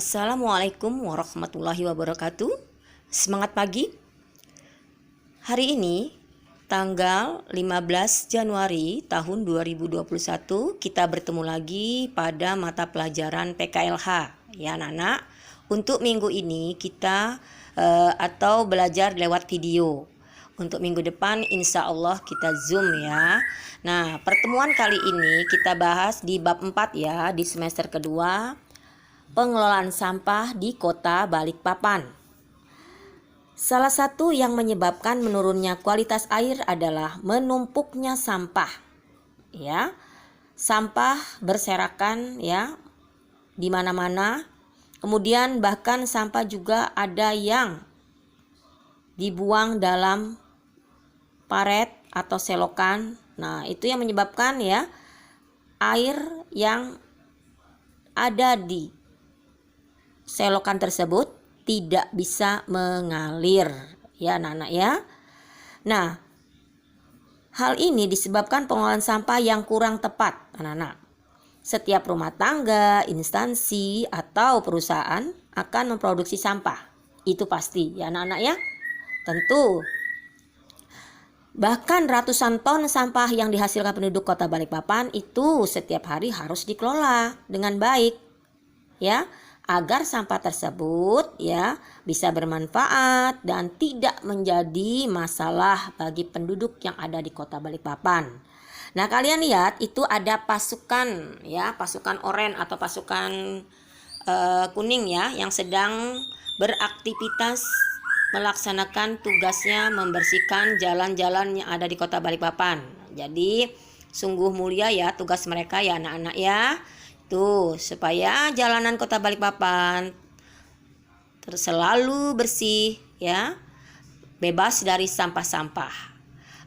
Assalamualaikum warahmatullahi wabarakatuh. Semangat pagi. Hari ini tanggal 15 Januari tahun 2021 kita bertemu lagi pada mata pelajaran PKLH ya anak-anak. Untuk minggu ini kita atau belajar lewat video. Untuk minggu depan insya Allah kita Zoom ya. Nah, pertemuan kali ini kita bahas di bab 4 ya, di semester kedua, pengelolaan sampah di Kota Balikpapan. Salah satu yang menyebabkan menurunnya kualitas air adalah menumpuknya sampah. Ya. Sampah berserakan ya di mana-mana. Kemudian bahkan sampah juga ada yang dibuang dalam paret atau selokan. Nah, itu yang menyebabkan ya air yang ada di selokan tersebut tidak bisa mengalir ya anak-anak ya. Nah, hal ini disebabkan pengelolaan sampah yang kurang tepat anak-anak. Setiap rumah tangga, instansi atau perusahaan akan memproduksi sampah. Itu pasti ya anak-anak ya. Tentu bahkan ratusan ton sampah yang dihasilkan penduduk Kota Balikpapan itu setiap hari harus dikelola dengan baik ya, agar sampah tersebut ya bisa bermanfaat dan tidak menjadi masalah bagi penduduk yang ada di Kota Balikpapan. Nah, kalian lihat itu ada pasukan ya, pasukan oranye atau pasukan kuning ya yang sedang beraktivitas melaksanakan tugasnya membersihkan jalan-jalan yang ada di Kota Balikpapan. Jadi sungguh mulia ya tugas mereka ya anak-anak ya. Tuh, supaya jalanan Kota Balikpapan selalu bersih ya, bebas dari sampah-sampah.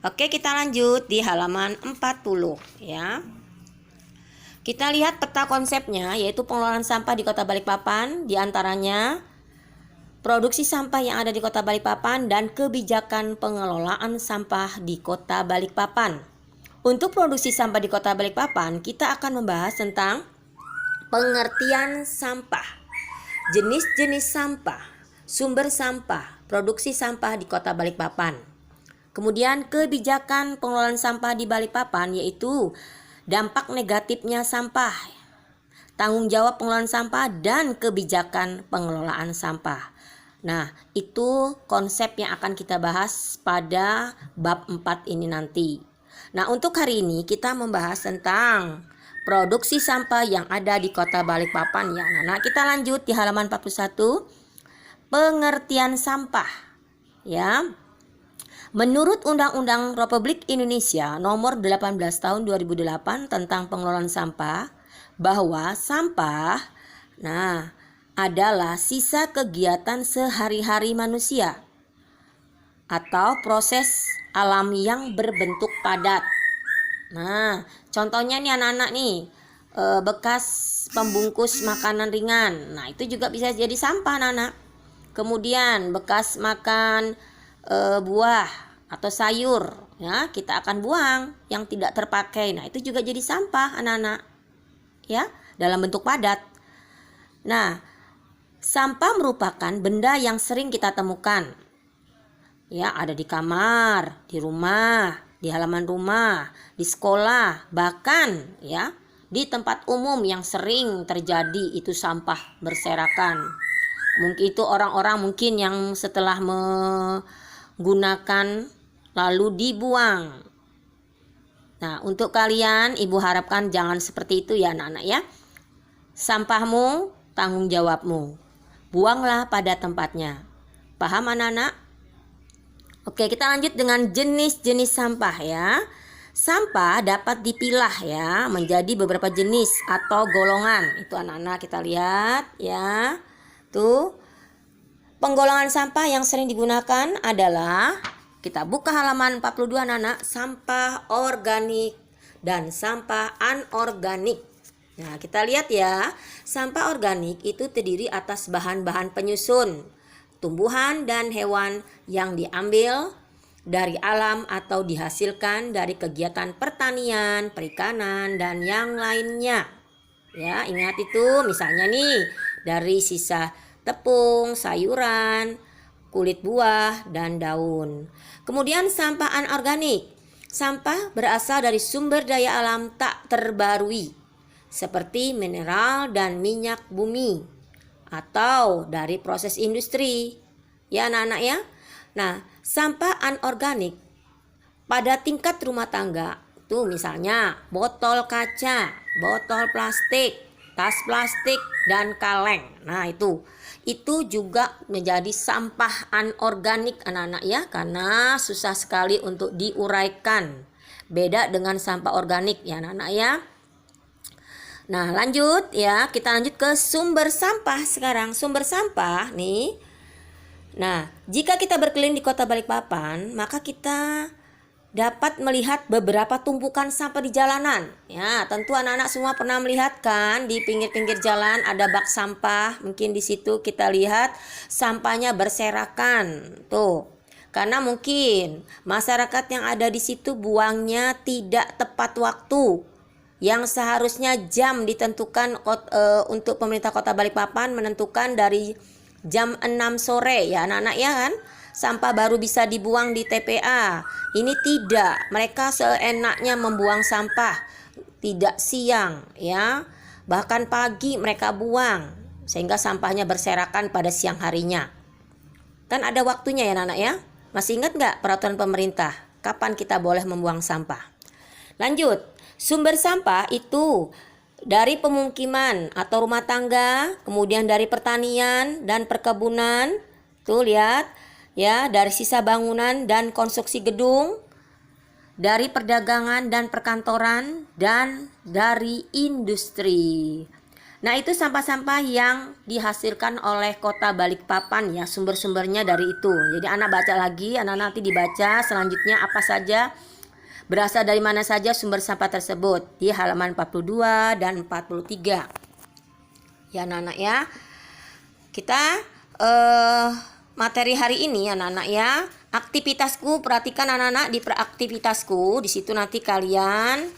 Oke, kita lanjut di halaman 40 ya. Kita lihat peta konsepnya, yaitu pengelolaan sampah di Kota Balikpapan, di antaranya produksi sampah yang ada di Kota Balikpapan dan kebijakan pengelolaan sampah di Kota Balikpapan. Untuk produksi sampah di Kota Balikpapan, kita akan membahas tentang pengertian sampah, jenis-jenis sampah, sumber sampah, produksi sampah di Kota Balikpapan. Kemudian kebijakan pengelolaan sampah di Balikpapan, yaitu dampak negatifnya sampah, tanggung jawab pengelolaan sampah, dan kebijakan pengelolaan sampah. Nah, itu konsep yang akan kita bahas pada bab 4 ini nanti. Nah, untuk hari ini kita membahas tentang produksi sampah yang ada di Kota Balikpapan ya. Nah, kita lanjut di halaman 41. Pengertian sampah. Ya. Menurut Undang-Undang Republik Indonesia Nomor 18 Tahun 2008 tentang pengelolaan sampah, bahwa sampah adalah sisa kegiatan sehari-hari manusia atau proses alam yang berbentuk padat. Nah, contohnya nih anak-anak nih, bekas pembungkus makanan ringan. Nah, itu juga bisa jadi sampah anak-anak. Kemudian bekas makan buah atau sayur, ya kita akan buang yang tidak terpakai. Nah, itu juga jadi sampah anak-anak, ya dalam bentuk padat. Nah, sampah merupakan benda yang sering kita temukan. Ya, ada di kamar, di rumah, di halaman rumah, di sekolah, bahkan ya di tempat umum yang sering terjadi itu sampah berserakan. Mungkin itu orang-orang mungkin yang setelah menggunakan lalu dibuang. Nah, untuk kalian ibu harapkan jangan seperti itu ya anak-anak ya. Sampahmu tanggung jawabmu. Buanglah pada tempatnya. Paham anak-anak? Oke, kita lanjut dengan jenis-jenis sampah ya. Sampah dapat dipilah ya menjadi beberapa jenis atau golongan. Itu anak-anak kita lihat ya. Tuh. Penggolongan sampah yang sering digunakan adalah, kita buka halaman 42 anak-anak, sampah organik dan sampah anorganik. Nah, kita lihat ya. Sampah organik itu terdiri atas bahan-bahan penyusun tumbuhan dan hewan yang diambil dari alam atau dihasilkan dari kegiatan pertanian, perikanan, dan yang lainnya. Ya, ingat itu misalnya nih dari sisa tepung, sayuran, kulit buah, dan daun. Kemudian sampah anorganik. Sampah berasal dari sumber daya alam tak terbarui seperti mineral dan minyak bumi atau dari proses industri. Ya anak-anak ya. Nah, sampah anorganik pada tingkat rumah tangga tuh misalnya botol kaca, botol plastik, tas plastik, dan kaleng. Nah, itu juga menjadi sampah anorganik anak-anak ya, karena susah sekali untuk diuraikan. Beda dengan sampah organik ya anak-anak ya. Nah, lanjut ya, kita lanjut ke sumber sampah sekarang. Sumber sampah nih. Nah, jika kita berkeliling di Kota Balikpapan, maka kita dapat melihat beberapa tumpukan sampah di jalanan. Ya, tentu anak-anak semua pernah melihat kan, di pinggir-pinggir jalan ada bak sampah. Mungkin di situ kita lihat sampahnya berserakan. Tuh. Karena mungkin masyarakat yang ada di situ buangnya tidak tepat waktu. Yang seharusnya jam ditentukan untuk pemerintah Kota Balikpapan menentukan dari jam 6 sore ya anak-anak ya kan. Sampah baru bisa dibuang di TPA. Ini tidak, mereka seenaknya membuang sampah tidak siang ya. Bahkan pagi mereka buang sehingga sampahnya berserakan pada siang harinya. Kan ada waktunya ya anak-anak ya. Masih ingat nggak peraturan pemerintah kapan kita boleh membuang sampah? Lanjut, sumber sampah itu dari pemukiman atau rumah tangga, kemudian dari pertanian dan perkebunan. Tuh lihat ya, dari sisa bangunan dan konstruksi gedung, dari perdagangan dan perkantoran, dan dari industri. Nah, itu sampah-sampah yang dihasilkan oleh Kota Balikpapan ya, sumber-sumbernya dari itu. Jadi anak baca lagi, anak nanti dibaca selanjutnya apa saja, berasal dari mana saja sumber sampah tersebut di halaman 42 dan 43. Ya anak-anak ya. Kita materi hari ini anak-anak ya. Aktivitasku, perhatikan anak-anak di aktivitasku. Di situ nanti kalian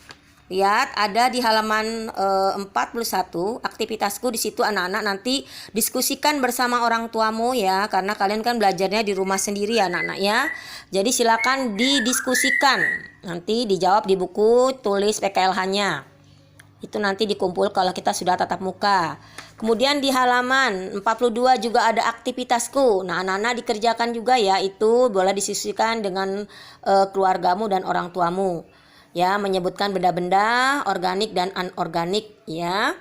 lihat ada di halaman 41 aktivitasku. Di situ anak-anak nanti diskusikan bersama orang tuamu ya, karena kalian kan belajarnya di rumah sendiri ya anak-anak ya. Jadi silakan didiskusikan. Nanti dijawab di buku tulis PKLH-nya. Itu nanti dikumpul kalau kita sudah tatap muka. Kemudian di halaman 42 juga ada aktivitasku. Nah, anak-anak dikerjakan juga ya, itu boleh diskusikan dengan keluargamu dan orang tuamu. Ya, menyebutkan benda-benda organik dan anorganik ya.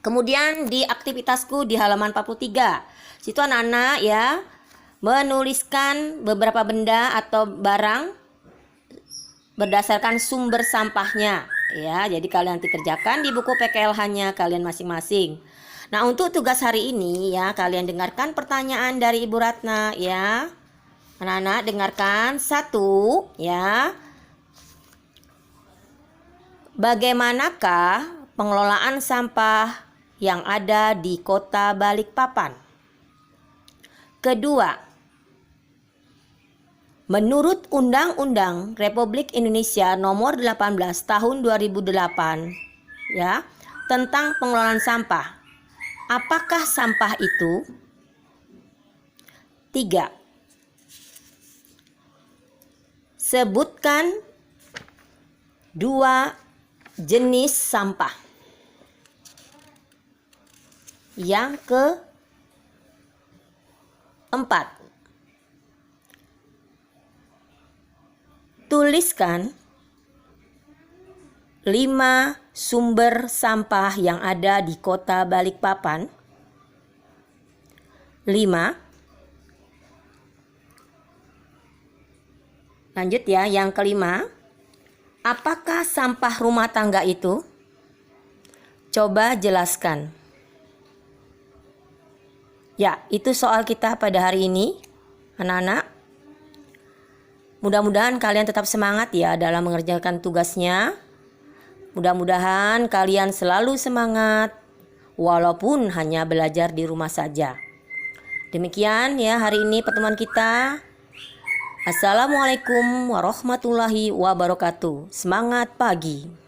Kemudian di aktivitasku di halaman 43. Situ anak-anak ya menuliskan beberapa benda atau barang berdasarkan sumber sampahnya ya. Jadi kalian nanti kerjakan di buku PKLH-nya kalian masing-masing. Nah, untuk tugas hari ini ya, kalian dengarkan pertanyaan dari Ibu Ratna ya. Anak-anak dengarkan. 1 ya. Bagaimanakah pengelolaan sampah yang ada di Kota Balikpapan? Kedua, menurut Undang-Undang Republik Indonesia Nomor 18 Tahun 2008 ya, tentang pengelolaan sampah, apakah sampah itu? 3. Sebutkan 2 jenis sampah. Yang keempat, tuliskan 5 sumber sampah yang ada di Kota Balikpapan. 5. Lanjut ya, yang kelima. Apakah sampah rumah tangga itu? Coba jelaskan. Ya, itu soal kita pada hari ini, anak-anak. Mudah-mudahan kalian tetap semangat ya dalam mengerjakan tugasnya. Mudah-mudahan kalian selalu semangat, walaupun hanya belajar di rumah saja. Demikian ya hari ini pertemuan kita. Assalamualaikum warahmatullahi wabarakatuh. Semangat pagi.